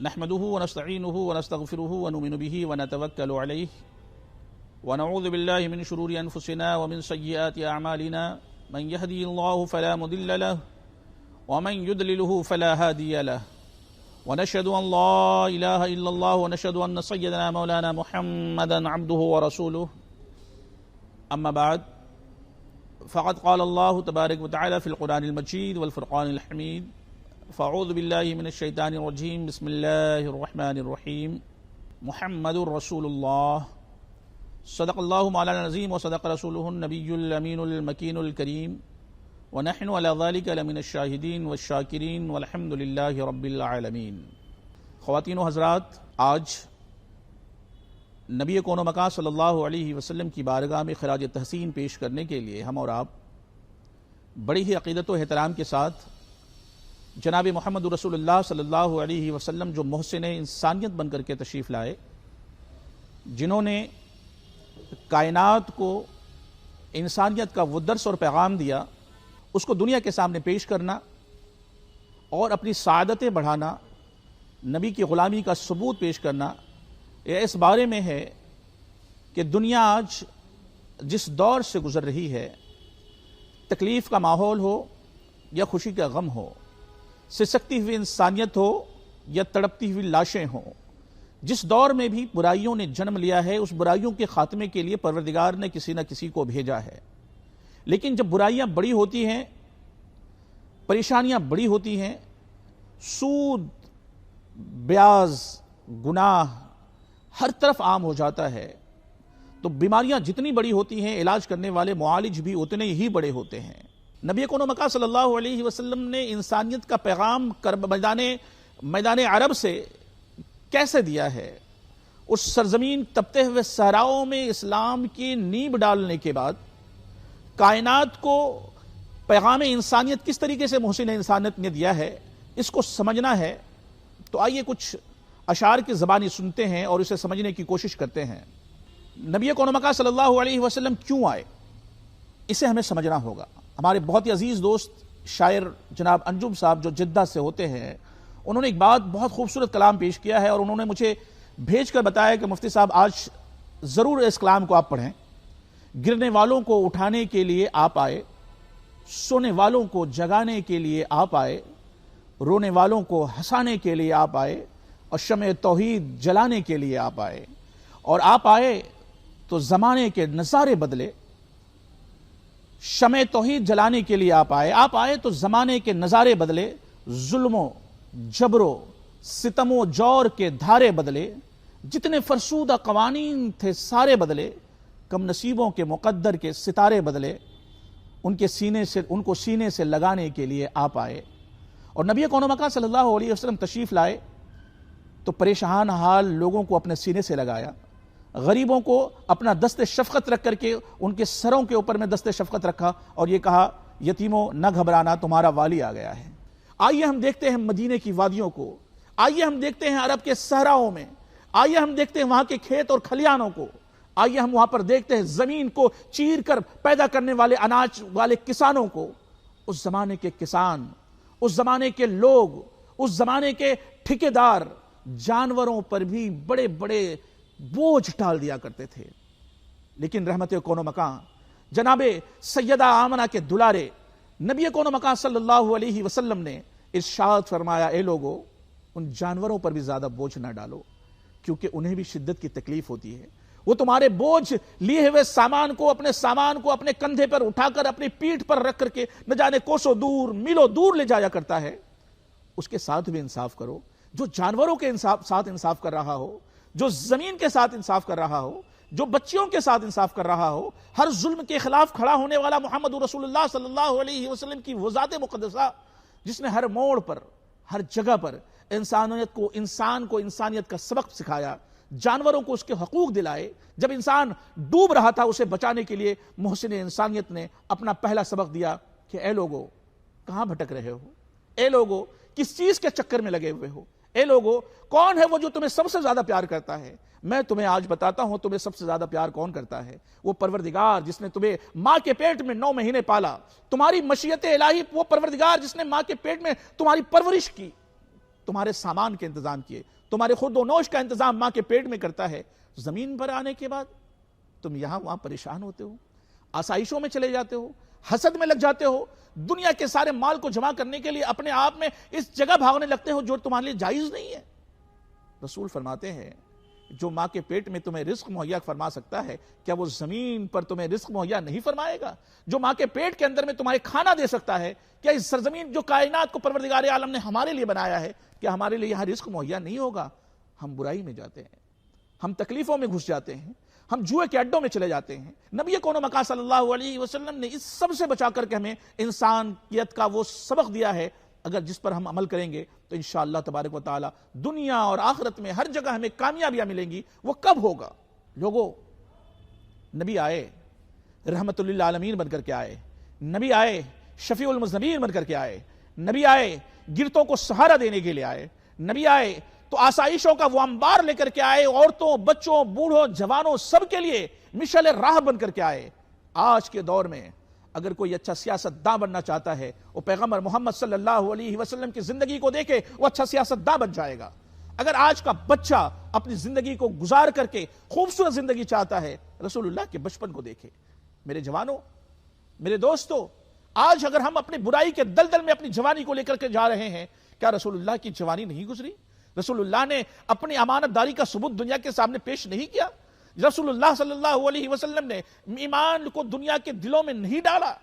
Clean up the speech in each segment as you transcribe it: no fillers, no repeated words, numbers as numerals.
نحمده ونستعينه ونستغفره ونؤمن به ونتوكل عليه ونعوذ بالله من شرور أنفسنا ومن سيئات أعمالنا من يهدي الله فلا مضل له ومن يضلله فلا هادي له ونشهد أن لا إله إلا الله ونشهد أن سيدنا مولانا محمدا عبده ورسوله أما بعد فقد قال الله تبارك وتعالى في القرآن المجيد والفرقان الحميد فاعوذ بالله من الشيطان الرجيم بسم الله الرحمن الرحيم محمد رسول الله صدق الله مولانا العظيم وصدق رسوله النبي الأمين المكين الكريم ونحن على ذلك لمن الشاهدين والشاكرين والحمد لله رب العالمين۔ خواتین و حضرات، آج نبی کون و مکان صلی اللہ علیہ وسلم کی بارگاہ میں خراج تحسین پیش کرنے کے لیے ہم اور آپ بڑی ہی عقیدت و احترام کے ساتھ جناب محمد رسول اللہ صلی اللہ علیہ وسلم جو محسن انسانیت بن کر کے تشریف لائے، جنہوں نے کائنات کو انسانیت کا وہ درس اور پیغام دیا، اس کو دنیا کے سامنے پیش کرنا اور اپنی سعادتیں بڑھانا، نبی کی غلامی کا ثبوت پیش کرنا، یہ اس بارے میں ہے کہ دنیا آج جس دور سے گزر رہی ہے، تکلیف کا ماحول ہو یا خوشی کا غم ہو، سسکتی ہوئی انسانیت ہو یا تڑپتی ہوئی لاشیں ہوں، جس دور میں بھی برائیوں نے جنم لیا ہے، اس برائیوں کے خاتمے کے لیے پروردگار نے کسی نہ کسی کو بھیجا ہے۔ لیکن جب برائیاں بڑی ہوتی ہیں، پریشانیاں بڑی ہوتی ہیں، سود، بیاز، گناہ ہر طرف عام ہو جاتا ہے، تو بیماریاں جتنی بڑی ہوتی ہیں، علاج کرنے والے معالج بھی اتنے ہی بڑے ہوتے ہیں۔ نبی کون و مکان صلی اللہ علیہ وسلم نے انسانیت کا پیغام میدان عرب سے کیسے دیا ہے؟ اس سرزمین تپتے ہوئے صحراؤں میں اسلام کی نیب ڈالنے کے بعد کائنات کو پیغام انسانیت کس طریقے سے محسن انسانیت نے دیا ہے، اس کو سمجھنا ہے تو آئیے کچھ اشعار کی زبانی سنتے ہیں اور اسے سمجھنے کی کوشش کرتے ہیں۔ نبی کون و مکان صلی اللہ علیہ وسلم کیوں آئے، اسے ہمیں سمجھنا ہوگا۔ ہمارے بہت ہی عزیز دوست شاعر جناب انجم صاحب جو جدہ سے ہوتے ہیں، انہوں نے ایک بہت خوبصورت کلام پیش کیا ہے اور انہوں نے مجھے بھیج کر بتایا کہ مفتی صاحب آج ضرور اس کلام کو آپ پڑھیں۔ گرنے والوں کو اٹھانے کے لیے آپ آئے، سونے والوں کو جگانے کے لیے آپ آئے، رونے والوں کو ہنسانے کے لیے آپ آئے اور شمع توحید جلانے کے لیے آپ آئے، اور آپ آئے تو زمانے کے نظارے بدلے۔ شمع توحید جلانے کے لیے آپ آئے تو زمانے کے نظارے بدلے، ظلم و جبر و ستم و جور کے دھارے بدلے، جتنے فرسودہ قوانین تھے سارے بدلے، کم نصیبوں کے مقدر کے ستارے بدلے، ان کو سینے سے لگانے کے لیے آپ آئے۔ اور نبی کون و مکان صلی اللہ علیہ وسلم تشریف لائے تو پریشان حال لوگوں کو اپنے سینے سے لگایا، غریبوں کو اپنا دست شفقت رکھ کر کے ان کے سروں کے اوپر میں دست شفقت رکھا اور یہ کہا، یتیموں نہ گھبرانا، تمہارا والی آ گیا ہے۔ آئیے ہم دیکھتے ہیں مدینے کی وادیوں کو، آئیے ہم دیکھتے ہیں عرب کے صحراؤں میں، آئیے ہم دیکھتے ہیں وہاں کے کھیت اور کھلیانوں کو، آئیے ہم وہاں پر دیکھتے ہیں زمین کو چیر کر پیدا کرنے والے اناج والے کسانوں کو۔ اس زمانے کے کسان، اس زمانے کے لوگ، اس زمانے کے ٹھیکیدار جانوروں پر بھی بڑے بڑے بوجھ ڈال دیا کرتے تھے، لیکن رحمت کون و مکان جناب سیدہ آمنہ کے دلارے نبی کون و مکان صلی اللہ علیہ وسلم نے ارشاد فرمایا، اے لوگو ان جانوروں پر بھی زیادہ بوجھ نہ ڈالو، کیونکہ انہیں بھی شدت کی تکلیف ہوتی ہے۔ وہ تمہارے بوجھ لیے ہوئے سامان کو اپنے کندھے پر اٹھا کر اپنی پیٹھ پر رکھ کر کے نہ جانے کوسوں دور میلوں دور لے جایا کرتا ہے۔ اس کے ساتھ بھی انصاف کرو، جو جانوروں کے ساتھ انصاف کر رہا ہو، جو زمین کے ساتھ انصاف کر رہا ہو، جو بچیوں کے ساتھ انصاف کر رہا ہو، ہر ظلم کے خلاف کھڑا ہونے والا محمد رسول اللہ صلی اللہ علیہ وسلم کی وہ ذات مقدسہ جس نے ہر موڑ پر، ہر جگہ پر انسان کو انسانیت کا سبق سکھایا، جانوروں کو اس کے حقوق دلائے۔ جب انسان ڈوب رہا تھا اسے بچانے کے لیے محسن انسانیت نے اپنا پہلا سبق دیا کہ اے لوگو کہاں بھٹک رہے ہو، اے لوگو کس چیز کے چکر میں لگے ہوئے ہو، اے لوگو کون ہے وہ جو تمہیں سب سے زیادہ پیار کرتا ہے؟ میں تمہیں آج بتاتا ہوں تمہیں سب سے زیادہ پیار کون کرتا ہے، وہ پروردگار جس نے تمہیں ماں کے پیٹ میں 9 مہینے پالا، تمہاری مشیت الہی وہ پروردگار جس نے ماں کے پیٹ میں تمہاری پرورش کی، تمہارے سامان کے انتظام کیے، تمہارے خود و نوش کا انتظام ماں کے پیٹ میں کرتا ہے، زمین پر آنے کے بعد تم یہاں وہاں پریشان ہوتے ہو، آسائشوں میں چلے جاتے ہو، حسد میں لگ جاتے ہو، دنیا کے سارے مال کو جمع کرنے کے لیے اپنے آپ میں اس جگہ بھاگنے لگتے ہو جو تمہارے لیے جائز نہیں ہے۔ رسول فرماتے ہیں جو ماں کے پیٹ میں تمہیں رزق مہیا فرما سکتا ہے، کیا وہ زمین پر تمہیں رزق مہیا نہیں فرمائے گا؟ جو ماں کے پیٹ کے اندر میں تمہارے کھانا دے سکتا ہے، کیا اس سرزمین جو کائنات کو پروردگار عالم نے ہمارے لیے بنایا ہے، کیا ہمارے لیے یہاں رزق مہیا نہیں ہوگا؟ ہم برائی میں جاتے ہیں، ہم تکلیفوں میں گھس جاتے ہیں، ہم جوئے کے اڈوں میں چلے جاتے ہیں۔ نبی کون مکہ صلی اللہ علیہ وسلم نے اس سب سے بچا کر کے ہمیں انسانیت کا وہ سبق دیا ہے، اگر جس پر ہم عمل کریں گے تو انشاءاللہ تبارک و تعالی دنیا اور آخرت میں ہر جگہ ہمیں کامیابیاں ملیں گی۔ وہ کب ہوگا؟ لوگوں، نبی آئے رحمت للعالمین بن کر کے آئے، نبی آئے شفیع المذنبین بن کر کے آئے، نبی آئے گرتوں کو سہارا دینے کے لیے آئے، نبی آئے تو آسائشوں کا وہ انبار لے کر کے آئے، عورتوں، بچوں، بوڑھوں، جوانوں سب کے لیے مشعل راہ بن کر کے آئے۔ آج کے دور میں اگر کوئی اچھا سیاستداں بننا چاہتا ہے، وہ پیغمبر محمد صلی اللہ علیہ وسلم کی زندگی کو دیکھے وہ اچھا سیاستداں بن جائے گا۔ اگر آج کا بچہ اپنی زندگی کو گزار کر کے خوبصورت زندگی چاہتا ہے، رسول اللہ کے بچپن کو دیکھے۔ میرے جوانوں، میرے دوستوں، آج اگر ہم اپنی برائی کے دلدل میں اپنی جوانی کو لے کر کے جا رہے ہیں، کیا رسول اللہ کی جوانی نہیں گزری؟ رسول اللہ نے اپنی امانت داری کا ثبوت دنیا کے سامنے پیش نہیں کیا؟ رسول اللہ صلی اللہ علیہ وسلم نے ایمان کو دنیا کے دلوں میں نہیں ڈالا؟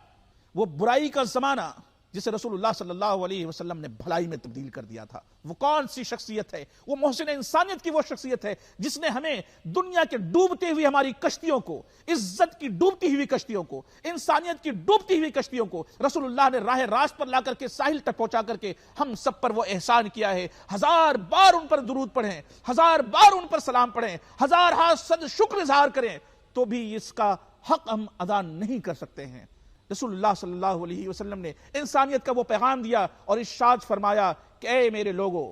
وہ برائی کا زمانہ جسے رسول اللہ صلی اللہ علیہ وسلم نے بھلائی میں تبدیل کر دیا تھا، وہ کون سی شخصیت ہے؟ وہ محسن انسانیت کی وہ شخصیت ہے جس نے ہمیں دنیا کے ڈوبتے ہوئی ہماری کشتیوں کو، عزت کی ڈوبتی ہوئی کشتیوں کو، انسانیت کی ڈوبتی ہوئی کشتیوں کو رسول اللہ نے راہ راست پر لا کر کے ساحل تک پہنچا کر کے ہم سب پر وہ احسان کیا ہے۔ 1000 بار ان پر درود پڑھیں، 1000 بار ان پر سلام پڑھیں، 1000 ہاتھ صد شکر اظہار کریں، تو بھی اس کا حق ہم ادا نہیں کر سکتے ہیں۔ رسول اللہ صلی اللہ علیہ وسلم نے انسانیت کا وہ پیغام دیا اور ارشاد فرمایا کہ اے میرے لوگو،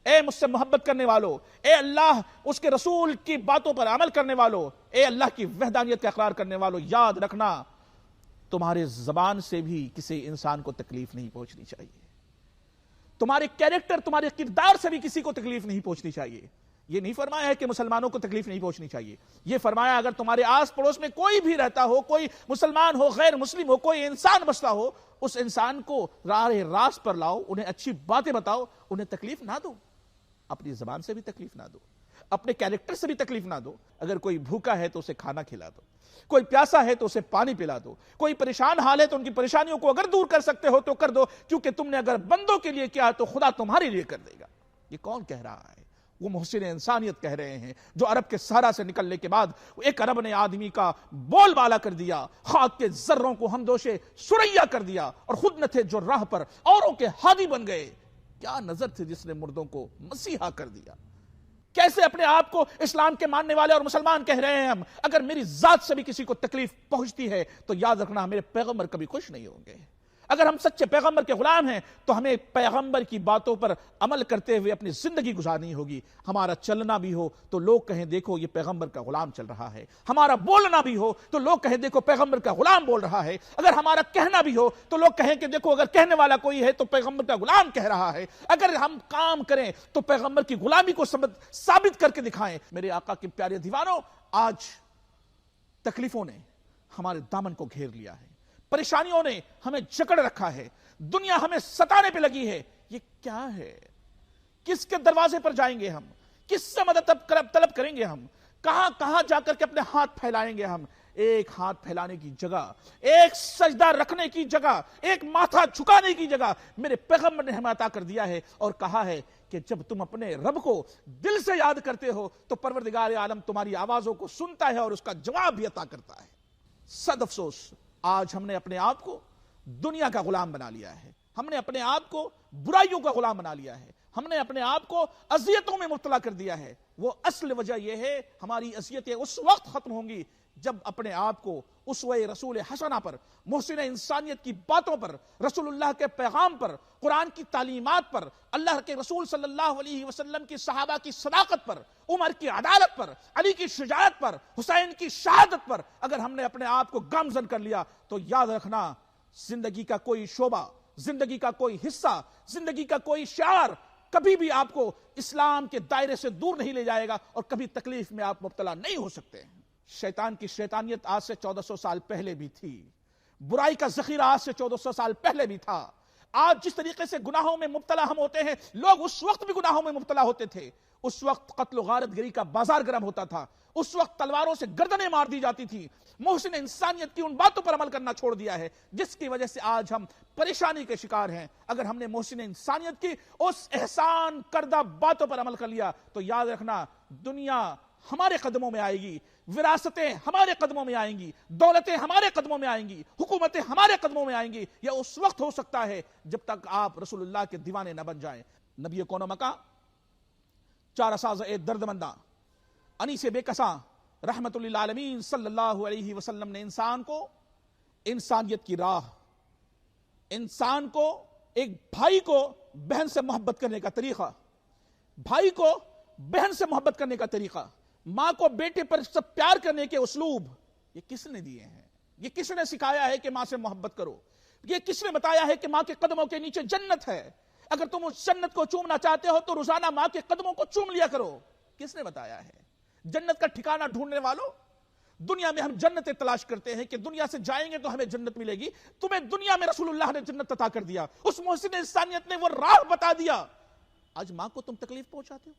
اے مجھ سے محبت کرنے والو، اے اللہ اس کے رسول کی باتوں پر عمل کرنے والو، اے اللہ کی وحدانیت کا اقرار کرنے والو، یاد رکھنا تمہارے زبان سے بھی کسی انسان کو تکلیف نہیں پہنچنی چاہیے، تمہارے کیریکٹر، تمہارے کردار سے بھی کسی کو تکلیف نہیں پہنچنی چاہیے۔ یہ نہیں فرمایا ہے کہ مسلمانوں کو تکلیف نہیں پہنچنی چاہیے، یہ فرمایا اگر تمہارے آس پڑوس میں کوئی بھی رہتا ہو، کوئی مسلمان ہو، غیر مسلم ہو، کوئی انسان بستا ہو، اس انسان کو راہ راست پر لاؤ، انہیں اچھی باتیں بتاؤ، انہیں تکلیف نہ دو، اپنی زبان سے بھی تکلیف نہ دو، اپنے کیریکٹر سے بھی تکلیف نہ دو۔ اگر کوئی بھوکا ہے تو اسے کھانا کھلا دو، کوئی پیاسا ہے تو اسے پانی پلا دو، کوئی پریشان حال ہے تو ان کی پریشانیوں کو اگر دور کر سکتے ہو تو کر دو، کیونکہ تم نے اگر بندوں کے لیے کیا تو خدا تمہارے لیے کر دے گا۔ یہ کون کہہ رہا ہے؟ وہ محسن انسانیت کہہ رہے ہیں، جو عرب کے صحرا سے نکلنے کے بعد ایک عرب نے آدمی کا بول بالا کر دیا، خاک کے ذروں کو ہمدوشے سریا کر دیا، اور خود نہ تھے جو راہ پر اوروں کے ہادی بن گئے۔ کیا نظر تھے جس نے مردوں کو مسیحا کر دیا؟ کیسے اپنے آپ کو اسلام کے ماننے والے اور مسلمان کہہ رہے ہیں ہم؟ اگر میری ذات سے بھی کسی کو تکلیف پہنچتی ہے تو یاد رکھنا میرے پیغمبر کبھی خوش نہیں ہوں گے۔ اگر ہم سچے پیغمبر کے غلام ہیں تو ہمیں پیغمبر کی باتوں پر عمل کرتے ہوئے اپنی زندگی گزارنی ہوگی۔ ہمارا چلنا بھی ہو تو لوگ کہیں دیکھو یہ پیغمبر کا غلام چل رہا ہے، ہمارا بولنا بھی ہو تو لوگ کہیں دیکھو پیغمبر کا غلام بول رہا ہے، اگر ہمارا کہنا بھی ہو تو لوگ کہیں کہ دیکھو اگر کہنے والا کوئی ہے تو پیغمبر کا غلام کہہ رہا ہے، اگر ہم کام کریں تو پیغمبر کی غلامی کو ثابت کر کے دکھائیں۔ میرے آقا کے پیارے دیوانوں، آج تکلیفوں نے ہمارے دامن کو گھیر لیا ہے، پریشانیوں نے ہمیں جکڑ رکھا ہے، دنیا ہمیں ستانے پہ لگی ہے۔ یہ کیا ہے؟ کس کے دروازے پر جائیں گے ہم؟ کس سے مدد طلب کریں گے ہم؟ کہاں کہاں جا کر کے اپنے ہاتھ پھیلائیں گے ہم؟ ایک ہاتھ پھیلانے کی جگہ، ایک سجدہ رکھنے کی جگہ، ایک ماتھا جھکانے کی جگہ میرے پیغمبر نے ہمیں عطا کر دیا ہے، اور کہا ہے کہ جب تم اپنے رب کو دل سے یاد کرتے ہو تو پروردگار عالم تمہاری آوازوں کو سنتا ہے اور اس کا جواب بھی عطا کرتا ہے۔ صد افسوس، آج ہم نے اپنے آپ کو دنیا کا غلام بنا لیا ہے، ہم نے اپنے آپ کو برائیوں کا غلام بنا لیا ہے، ہم نے اپنے آپ کو اذیتوں میں مبتلا کر دیا ہے۔ وہ اصل وجہ یہ ہے، ہماری اذیتیں اس وقت ختم ہوں گی جب اپنے آپ کو اسوہ رسول حسنہ پر، محسن انسانیت کی باتوں پر، رسول اللہ کے پیغام پر، قرآن کی تعلیمات پر، اللہ کے رسول صلی اللہ علیہ وسلم کی صحابہ کی صداقت پر، عمر کی عدالت پر، علی کی شجاعت پر، حسین کی شہادت پر اگر ہم نے اپنے آپ کو گامزن کر لیا تو یاد رکھنا زندگی کا کوئی شعبہ، زندگی کا کوئی حصہ، زندگی کا کوئی شعار کبھی بھی آپ کو اسلام کے دائرے سے دور نہیں لے جائے گا اور کبھی تکلیف میں آپ مبتلا نہیں ہو سکتے. شیطان کی شیطانیت آج سے 1400 سال پہلے بھی تھی. برائی کا ذخیرہ آج سے 1400 سال پہلے بھی تھا. آج جس طریقے سے گناہوں میں مبتلا ہم ہوتے ہیں، لوگ اس وقت بھی گناہوں میں مبتلا ہوتے تھے. اس وقت قتل و غارت گری کا بازار گرم ہوتا تھا. اس وقت تلواروں سے گردنیں مار دی جاتی تھی. محسن انسانیت کی ان باتوں پر عمل کرنا چھوڑ دیا ہے جس کی وجہ سے آج ہم پریشانی کے شکار ہیں. اگر ہم نے محسن انسانیت کی اس احسان کردہ باتوں پر عمل کر لیا تو یاد رکھنا، دنیا ہمارے قدموں میں آئے گی، وراثتیں ہمارے قدموں میں آئیں گی، دولتیں ہمارے قدموں میں آئیں گی، حکومتیں ہمارے قدموں میں آئیں گی. یہ اس وقت ہو سکتا ہے جب تک آپ رسول اللہ کے دیوانے نہ بن جائیں. نبی کون و مکہ، چار اساز اے درد منداں، انیس بے کساں، رحمت للعالمین صلی اللہ علیہ وسلم نے انسان کو انسانیت کی راہ، انسان کو، ایک بھائی کو بہن سے محبت کرنے کا طریقہ، بھائی کو بہن سے محبت کرنے کا طریقہ، ماں کو بیٹے پر سب پیار کرنے کے اسلوب، یہ کس نے دیے ہیں؟ یہ کس نے سکھایا ہے کہ ماں سے محبت کرو؟ یہ کس نے بتایا ہے کہ ماں کے قدموں کے نیچے جنت ہے؟ اگر تم اس جنت کو چومنا چاہتے ہو تو روزانہ ماں کے قدموں کو چوم لیا کرو. کس نے بتایا ہے؟ جنت کا ٹھکانہ ڈھونڈنے والوں. دنیا میں ہم جنتیں تلاش کرتے ہیں کہ دنیا سے جائیں گے تو ہمیں جنت ملے گی. تمہیں دنیا میں رسول اللہ نے جنت عطا کر دیا. اس محسن انسانیت نے وہ راہ بتا دیا. آج ماں کو تم تکلیف پہنچاتے ہو.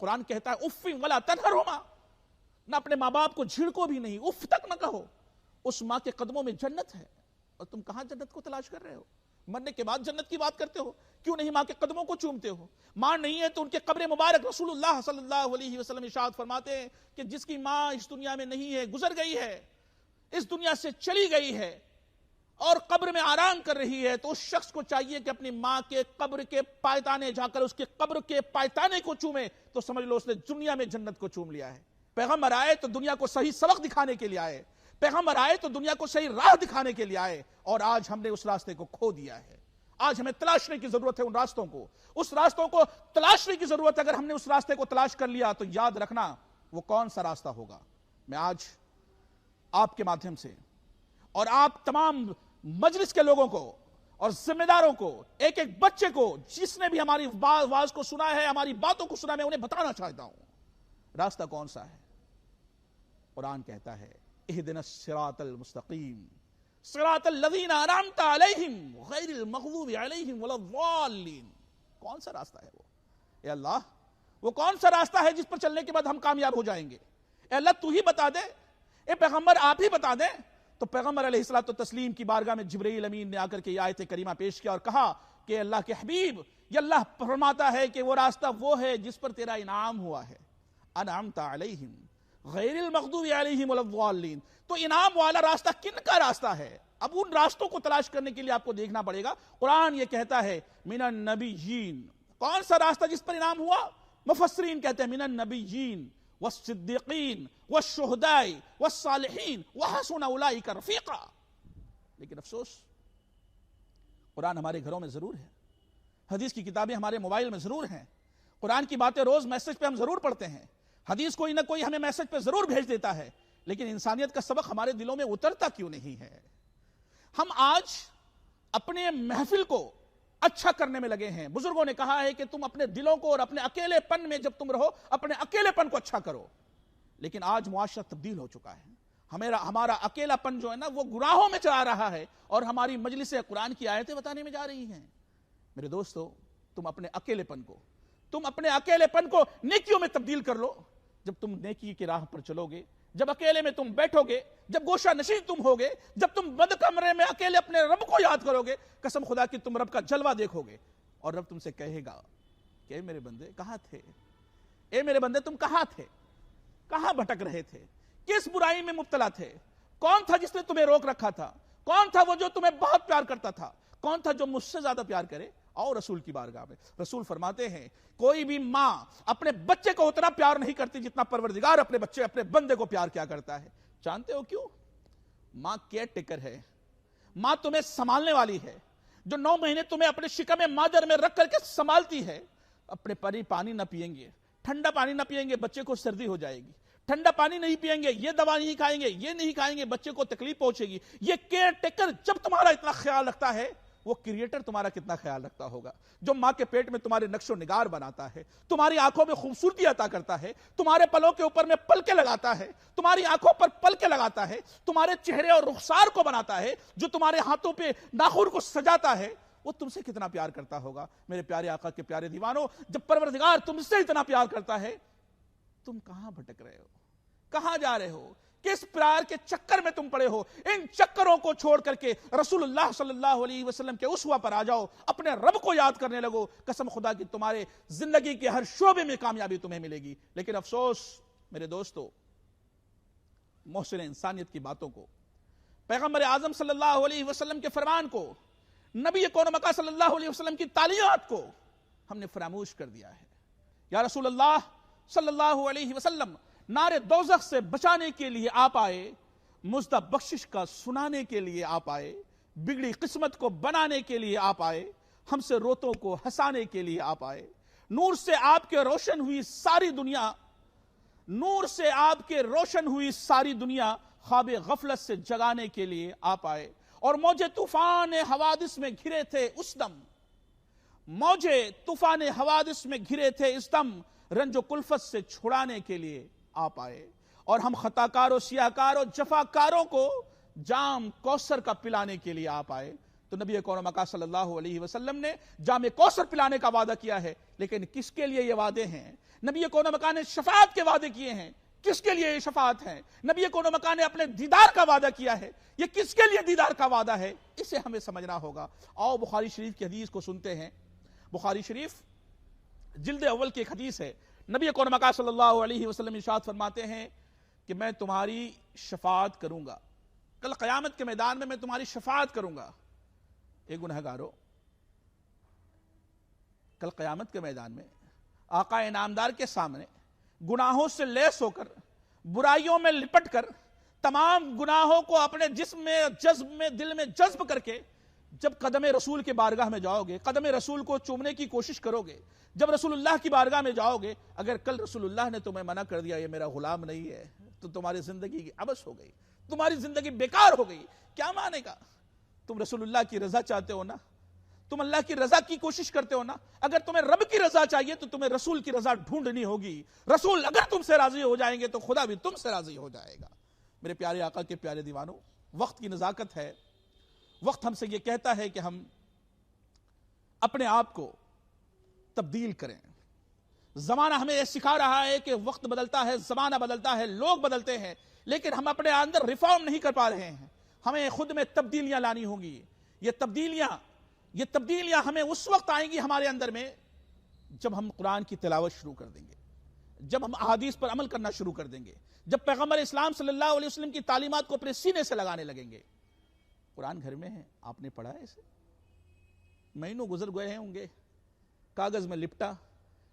قرآن کہتا ہے اف ولا تنہرہما، نہ اپنے ماں باپ کو جھڑکو بھی نہیں، اف تک نہ کہو. اس ماں کے قدموں میں جنت ہے اور تم کہاں جنت کو تلاش کر رہے ہو؟ مرنے کے بعد جنت کی بات کرتے ہو. کیوں نہیں ماں کے قدموں کو چومتے ہو؟ ماں نہیں ہے تو ان کے قبر مبارک رسول اللہ صلی اللہ علیہ وسلم ارشاد فرماتے ہیں کہ جس کی ماں اس دنیا میں نہیں ہے، گزر گئی ہے، اس دنیا سے چلی گئی ہے اور قبر میں آرام کر رہی ہے، تو اس شخص کو چاہیے کہ اپنی ماں کے قبر کے پائتانے جا کر اس کے قبر کے پائتانے کو چومے تو سمجھ لو اس نے دنیا میں جنت کو چوم لیا ہے. پیغمبر آئے تو دنیا کو صحیح سبق دکھانے کے لیے آئے. پیغمبر آئے تو دنیا کو صحیح راہ دکھانے کے لیے آئے، اور آج ہم نے اس راستے کو کھو دیا ہے. آج ہمیں تلاشنے کی ضرورت ہے ان راستوں کو. اس راستوں کو تلاشنے کی ضرورت ہے. اگر ہم نے اس راستے کو تلاش کر لیا تو یاد رکھنا وہ کون سا راستہ ہوگا. میں آج آپ کے مادھیم سے اور آپ تمام مجلس کے لوگوں کو اور ذمہ داروں کو، ایک ایک بچے کو جس نے بھی ہماری آواز کو سنا ہے، ہماری باتوں کو سنا ہے، میں انہیں بتانا چاہتا ہوں راستہ کون سا ہے. قرآن کہتا ہے اہدنا الصراط المستقیم صراط الذین انعمت علیہم غیر المغضوب علیہم ولا الضالین. کون سا راستہ ہے وہ؟ اے اللہ، وہ کون سا راستہ ہے جس پر چلنے کے بعد ہم کامیاب ہو جائیں گے؟ اے اللہ تو ہی بتا دے. اے پیغمبر آپ ہی بتا دیں. تو پیغمبر علیہ الصلوۃ والتسلیم کی بارگاہ میں جبرائیل امین نے آ کر کے یہ آیت کریمہ پیش کیا اور کہا کہ اللہ کے حبیب، یہ اللہ فرماتا ہے کہ وہ راستہ وہ ہے جس پر تیرا انعام ہوا ہے. انعمت علیہم غیر المغضوب علیہم ولا الضالین. تو انعام والا راستہ کن کا راستہ ہے؟ اب ان راستوں کو تلاش کرنے کے لیے آپ کو دیکھنا پڑے گا. قرآن یہ کہتا ہے من النبیین. کون سا راستہ جس پر انعام ہوا؟ مفسرین کہتے ہیں من النبیین والصدیقین والشہداء والصالحین وحسن اولئک رفیقا. لیکن افسوس، قرآن ہمارے گھروں میں ضرور ہے، حدیث کی کتابیں ہمارے موبائل میں ضرور ہیں، قرآن کی باتیں روز میسج پہ ہم ضرور پڑھتے ہیں، حدیث کوئی نہ کوئی ہمیں میسج پہ ضرور بھیج دیتا ہے، لیکن انسانیت کا سبق ہمارے دلوں میں اترتا کیوں نہیں ہے؟ ہم آج اپنے محفل کو اچھا کرنے میں لگے ہیں. بزرگوں نے کہا ہے کہ تم اپنے دلوں کو اور اپنے اکیلے پن میں جب تم رہو اپنے اکیلے پن کو اچھا کرو. لیکن آج معاشرہ تبدیل ہو چکا ہے. ہمارا اکیلا پن جو ہے نا وہ گناہوں میں چلا رہا ہے اور ہماری مجلس قرآن کی آیتیں بتانے میں جا رہی ہیں. میرے دوستو، تم اپنے اکیلے پن کو نیکیوں میں تبدیل کر لو. جب تم نیکی کی راہ پر چلو گے، جب اکیلے میں تم بیٹھو گے، جب گوشہ نشین تم ہوگے، جب تم بند کمرے میں اکیلے اپنے رب کو یاد کرو گے، قسم خدا کی تم رب کا جلوہ دیکھو گے اور رب تم سے کہے گا کہ اے میرے بندے کہاں تھے؟ اے میرے بندے تم کہاں تھے؟ کہاں بھٹک رہے تھے؟ کس برائی میں مبتلا تھے؟ کون تھا جس نے تمہیں روک رکھا تھا؟ کون تھا وہ جو تمہیں بہت پیار کرتا تھا؟ کون تھا جو مجھ سے زیادہ پیار کرے؟ اور رسول کی بارگاہ میں رسول فرماتے ہیں کوئی بھی ماں اپنے بچے کو اتنا پیار نہیں کرتی جتنا پروردگار اپنے بندے کو پیار کیا کرتا ہے. جانتے ہو کیوں؟ ماں کیئر ٹیکر ہے. ماں تمہیں سنبھالنے والی ہے، جو 9 مہینے تمہیں اپنے شکم مادر میں رکھ کر کے سنبھالتی ہے. اپنے پانی نہ پیئیں گے، ٹھنڈا پانی نہ پیئیں گے، بچے کو سردی ہو جائے گی. ٹھنڈا پانی نہیں پیئیں گے، یہ دوا نہیں کھائیں گے، یہ نہیں کھائیں گے، بچے کو تکلیف پہنچے گی. یہ کیئر ٹیکر جب تمہارا اتنا خیال رکھتا ہے وہ کریٹر تمہارا کتنا خیال رکھتا ہوگا، جو ماں کے پیٹ میں تمہارے نقش و نگار بناتا ہے، تمہاری آنکھوں میں خوبصورتی عطا کرتا ہے، تمہارے پلوں کے اوپر میں پلکیں لگاتا ہے، تمہاری آنکھوں پر پلکیں لگاتا ہے، تمہارے چہرے اور رخسار کو بناتا ہے، جو تمہارے ہاتھوں پہ ناخن کو سجاتا ہے، وہ تم سے کتنا پیار کرتا ہوگا۔ میرے پیارے آقا کے پیارے دیوانوں، جب پروردگار تم سے اتنا پیار کرتا ہے، تم کہاں بھٹک رہے ہو، کہاں جا رہے ہو، کس پیار کے چکر میں تم پڑے ہو؟ ان چکروں کو چھوڑ کر کے رسول اللہ صلی اللہ علیہ وسلم کے اسوہ پر آ جاؤ، اپنے رب کو یاد کرنے لگو، قسم خدا کی تمہارے زندگی کے ہر شعبے میں کامیابی تمہیں ملے گی۔ لیکن افسوس میرے دوستو، محسن انسانیت کی باتوں کو، پیغمبر اعظم صلی اللہ علیہ وسلم کے فرمان کو، نبی کون مکہ صلی اللہ علیہ وسلم کی تعلیمات کو ہم نے فراموش کر دیا ہے۔ یا رسول اللہ صلی اللہ علیہ وسلم نار دوزخ سے بچانے کے لیے آپ آئے، مزدہ بخشش کا سنانے کے لیے آپ آئے، بگڑی قسمت کو بنانے کے لیے آپ آئے، ہم سے روتوں کو ہنسانے کے لیے آپ آئے، نور سے آپ کے روشن ہوئی ساری دنیا، نور سے آپ کے روشن ہوئی ساری دنیا خواب غفلت سے جگانے کے لیے آپ آئے، اور موجے طوفان حوادث میں گھرے تھے اس دم، موجے طوفان حوادث میں گھرے تھے اس دم، رنج و کلفت سے چھڑانے کے لیے آپ آئے، اور ہم خطاکاروں، سیاکاروں، جفاکاروں کو جام کوثر کا پلانے کے لیے آپ آئے۔ تو نبی کون مکہ صلی اللہ علیہ وسلم نے جام کوثر پلانے کا وعدہ کیا ہے، لیکن کس کے لیے یہ وعدے ہیں؟ نبی کون مکہ نے شفاعت کے وعدے کیے ہیں، کس کے لیے یہ شفاعت ہے؟ نبی کون مکہ نے اپنے دیدار کا وعدہ کیا ہے، یہ کس کے لیے دیدار کا وعدہ ہے؟ اسے ہمیں سمجھنا ہوگا۔ آؤ بخاری شریف کی حدیث کو سنتے ہیں۔ بخاری شریف جلد اول کی ایک حدیث ہے، نبی اکرم مکہ صلی اللہ علیہ وسلم ارشاد فرماتے ہیں کہ میں تمہاری شفاعت کروں گا، کل قیامت کے میدان میں تمہاری شفاعت کروں گا۔ اے گنہگارو، کل قیامت کے میدان میں آقا انعامدار کے سامنے گناہوں سے لیس ہو کر، برائیوں میں لپٹ کر، تمام گناہوں کو اپنے جسم میں، جذب میں، دل میں جذب کر کے جب قدم رسول کے بارگاہ میں جاؤ گے، قدم رسول کو چومنے کی کوشش کرو گے، جب رسول اللہ کی بارگاہ میں جاؤ گے، اگر کل رسول اللہ نے تمہیں منع کر دیا یہ میرا غلام نہیں ہے، تو تمہاری زندگی کی عبث ہو گئی، تمہاری زندگی بیکار ہو گئی۔ کیا مانے گا؟ تم رسول اللہ کی رضا چاہتے ہو نا، تم اللہ کی رضا کی کوشش کرتے ہو نا، اگر تمہیں رب کی رضا چاہیے تو تمہیں رسول کی رضا ڈھونڈنی ہوگی۔ رسول اگر تم سے راضی ہو جائیں گے تو خدا بھی تم سے راضی ہو جائے گا۔ میرے پیارے آقا کے پیارے دیوانوں، وقت کی نزاکت ہے، وقت ہم سے یہ کہتا ہے کہ ہم اپنے آپ کو تبدیل کریں۔ زمانہ ہمیں یہ سکھا رہا ہے کہ وقت بدلتا ہے، زمانہ بدلتا ہے، لوگ بدلتے ہیں، لیکن ہم اپنے اندر ریفارم نہیں کر پا رہے ہیں۔ ہمیں خود میں تبدیلیاں لانی ہوں گی۔ یہ تبدیلیاں ہمیں اس وقت آئیں گی ہمارے اندر میں جب ہم قرآن کی تلاوت شروع کر دیں گے، جب ہم احادیث پر عمل کرنا شروع کر دیں گے، جب پیغمبر اسلام صلی اللہ علیہ وسلم کی تعلیمات کو اپنے سینے سے لگانے لگیں گے۔ قرآن گھر میں ہے، آپ نے پڑھا ہے اسے، مہینوں گزر گئے ہیں ہوں گے، کاغذ میں لپٹا،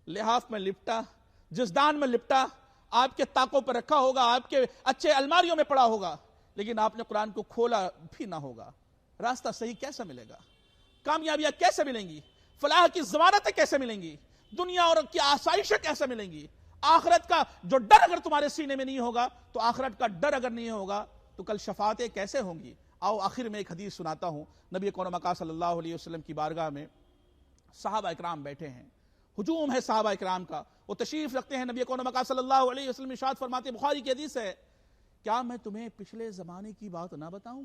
لحاف میں لپٹا، جزدان میں لپٹا، آپ کے طاقوں پر رکھا ہوگا، آپ کے اچھے الماریوں میں پڑا ہوگا، لیکن آپ نے قرآن کو کھولا بھی نہ ہوگا۔ راستہ صحیح کیسے ملے گا؟ کامیابیاں کیسے ملیں گی؟ فلاح کی ضمانتیں کیسے ملیں گی؟ دنیا اور کی آسائشیں کیسے ملیں گی؟ آخرت کا جو ڈر اگر تمہارے سینے میں نہیں ہوگا، تو آخرت کا ڈر اگر نہیں ہوگا تو کل شفاعتیں کیسے ہوں گی؟ آؤ آخر میں ایک حدیث سناتا ہوں۔ نبی اکرم مکہ صلی اللہ علیہ وسلم کی بارگاہ میں صحابہ اکرام بیٹھے ہیں، ہجوم ہے صحابہ اکرام کا، وہ تشریف رکھتے ہیں۔ نبی اکرم مکہ صلی اللہ علیہ وسلم ارشاد فرماتے ہیں، بخاری کی حدیث ہے، کیا میں تمہیں پچھلے زمانے کی بات نہ بتاؤں؟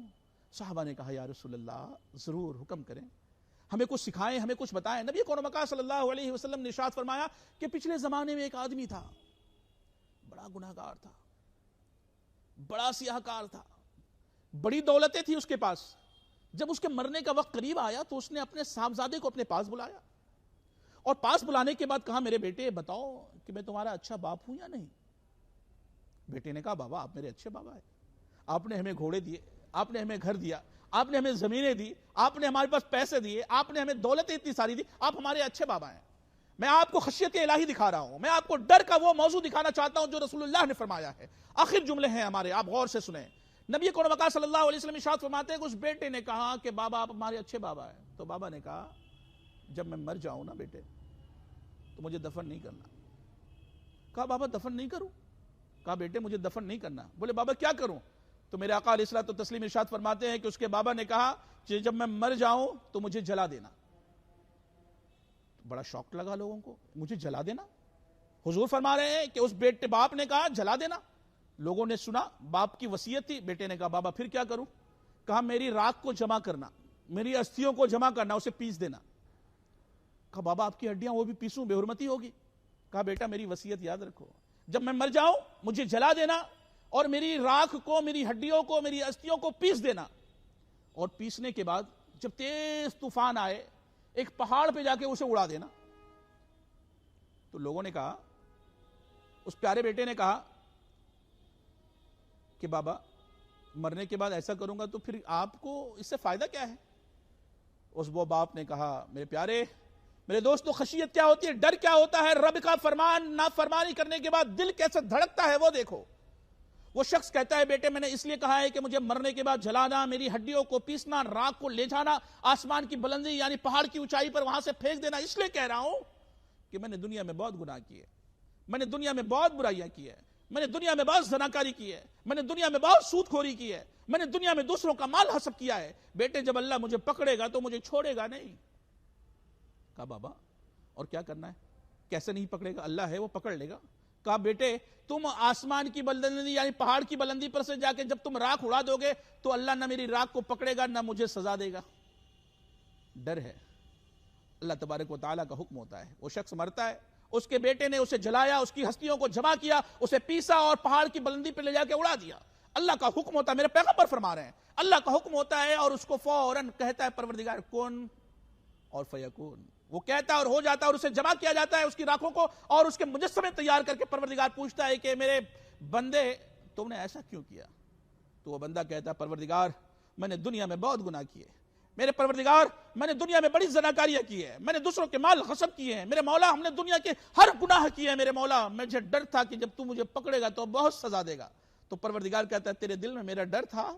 صحابہ نے کہا، یا رسول اللہ ضرور، حکم کریں، ہمیں کچھ سکھائیں، ہمیں کچھ بتائیں۔ نبی اکرم مکہ صلی اللہ علیہ وسلم نے ارشاد فرمایا کہ پچھلے زمانے میں ایک آدمی تھا، بڑا گناہگار تھا، بڑا سیاہکار تھا، بڑی دولتیں تھی اس کے پاس۔ جب اس کے مرنے کا وقت قریب آیا تو اس نے اپنے صاحبزادے کو اپنے پاس بلایا، اور پاس بلانے کے بعد کہا، میرے بیٹے بتاؤ کہ میں تمہارا اچھا باپ ہوں یا نہیں؟ بیٹے نے کہا، بابا آپ میرے اچھے بابا ہیں، آپ نے ہمیں گھوڑے دیے، آپ نے ہمیں گھر دیا، آپ نے ہمیں زمینیں دی، آپ نے ہمارے پاس پیسے دیے، آپ نے ہمیں دولتیں اتنی ساری دی، آپ ہمارے اچھے بابا ہیں۔ میں آپ کو خشیت الہی دکھا رہا ہوں، میں آپ کو ڈر کا وہ موضوع دکھانا چاہتا ہوں جو رسول اللہ نے فرمایا ہے۔ آخر جملے ہیں ہمارے، آپ غور سے سنیں۔ نبی اکرم مکہ صلی اللہ علیہ وسلم ارشاد فرماتے ہیں کہ اس بیٹے نے کہا کہ بابا آپ ہمارے اچھے بابا ہیں۔ تو بابا نے کہا، جب میں مر جاؤں نا بیٹے تو مجھے دفن نہیں کرنا۔ کہا، بابا دفن نہیں کروں؟ کہا، بیٹے مجھے دفن نہیں کرنا۔ بولے، بابا کیا کروں؟ تو میرے آقا علیہ الصلوۃ والتسلیم ارشاد فرماتے ہیں کہ اس کے بابا نے کہا، کہ جب میں مر جاؤں تو مجھے جلا دینا۔ بڑا شوق لگا لوگوں کو، مجھے جلا دینا؟ حضور فرما رہے ہیں کہ اس بیٹے باپ نے کہا جلا دینا۔ لوگوں نے سنا، باپ کی وصیت تھی، بیٹے نے کہا بابا پھر کیا کروں؟ کہا میری راکھ کو جمع کرنا، میری استھیوں کو جمع کرنا، اسے پیس دینا۔ کہا بابا آپ کی ہڈیاں وہ بھی پیسوں، بے حرمتی ہوگی۔ کہا بیٹا میری وصیت یاد رکھو، جب میں مر جاؤں مجھے جلا دینا اور میری راکھ کو، میری ہڈیوں کو، میری استھیوں کو پیس دینا، اور پیسنے کے بعد جب تیز طوفان آئے ایک پہاڑ پہ جا کے اسے اڑا دینا۔ تو لوگوں نے کہا، اس پیارے بیٹے نے کہا کہ بابا مرنے کے بعد ایسا کروں گا تو پھر آپ کو اس سے فائدہ کیا ہے؟ اس وہ باپ نے کہا میرے پیارے، میرے دوستو، خشیت کیا ہوتی ہے، ڈر کیا ہوتا ہے، رب کا فرمان نافرمانی کرنے کے بعد دل کیسے دھڑکتا ہے وہ دیکھو۔ وہ شخص کہتا ہے بیٹے میں نے اس لیے کہا ہے کہ مجھے مرنے کے بعد جلانا، میری ہڈیوں کو پیسنا، راکھ کو لے جانا، آسمان کی بلندی یعنی پہاڑ کی اونچائی پر وہاں سے پھینک دینا، اس لیے کہہ رہا ہوں کہ میں نے دنیا میں بہت گناہ کیے، میں نے دنیا میں بہت برائیاں کی ہے، میں نے دنیا میں بہت زناکاری کی ہے، میں نے دنیا میں بہت سود خوری کی ہے، میں نے دنیا میں دوسروں کا مال حسب کیا ہے۔ بیٹے جب اللہ مجھے پکڑے گا تو مجھے چھوڑے گا نہیں۔ کہا بابا اور کیا کرنا ہے؟ کیسے نہیں پکڑے گا؟ اللہ ہے وہ پکڑ لے گا۔ کہا بیٹے تم آسمان کی بلندی یعنی پہاڑ کی بلندی پر سے جا کے جب تم راکھ اڑا دو گے تو اللہ نہ میری راکھ کو پکڑے گا نہ مجھے سزا دے گا۔ ڈر ہے، اللہ تبارک و تعالیٰ کا حکم ہوتا ہے، وہ شخص مرتا ہے، اس کے بیٹے نے اسے جلایا، اس کی ہستیوں کو جمع کیا، اسے پیسا اور پہاڑ کی بلندی پہ لے جا کے اڑا دیا۔ اللہ کا حکم ہوتا ہے، میرے پیغمبر فرما رہے ہیں، اللہ کا حکم ہوتا ہے اور اس کو فوراً کہتا ہے پروردگار کن اور فیکون، وہ کہتا ہے اور ہو جاتا ہے، اور اسے جمع کیا جاتا ہے اس کی راکھوں کو، اور اس کے مجسمے تیار کر کے پروردگار پوچھتا ہے کہ میرے بندے تم نے ایسا کیوں کیا؟ تو وہ بندہ کہتا ہے پروردگار میں نے دنیا میں بہت گناہ کیے، میرے پروردگار میں نے دنیا میں بڑی زناکاریاں کی ہے، میں نے دوسروں کے مال غصب کیے ہیں، میرے مولا ہم نے دنیا کے ہر گناہ کیے ہیں، میرے مولا مجھے ڈر تھا کہ جب تو مجھے پکڑے گا تو بہت سزا دے گا۔ تو پروردگار کہتا ہے تیرے دل میں میرا ڈر تھا؟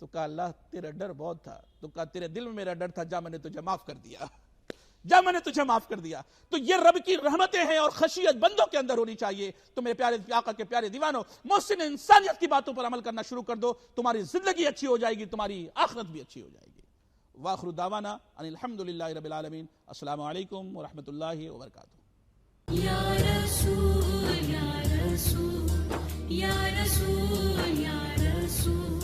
تو کہا اللہ تیرا ڈر بہت تھا۔ تو کہا تیرے دل میں میرا ڈر تھا، جا میں نے تجھے معاف کر دیا، جا میں نے تجھے معاف کر دیا۔ تو یہ رب کی رحمتیں ہیں اور خشیت بندوں کے اندر ہونی چاہیے۔ تو میرے پیارے آقا کے پیارے دیوانوں، محسن انسانیت کی باتوں پر عمل کرنا شروع کر دو، تمہاری زندگی اچھی ہو جائے گی، تمہاری آخرت بھی اچھی ہو جائے گی۔ وآخر دعوانا ان الحمدللہ رب العالمین۔ السلام علیکم ورحمۃ اللہ وبرکاتہ۔ یا رسول یا رسول یا رسول یا رسول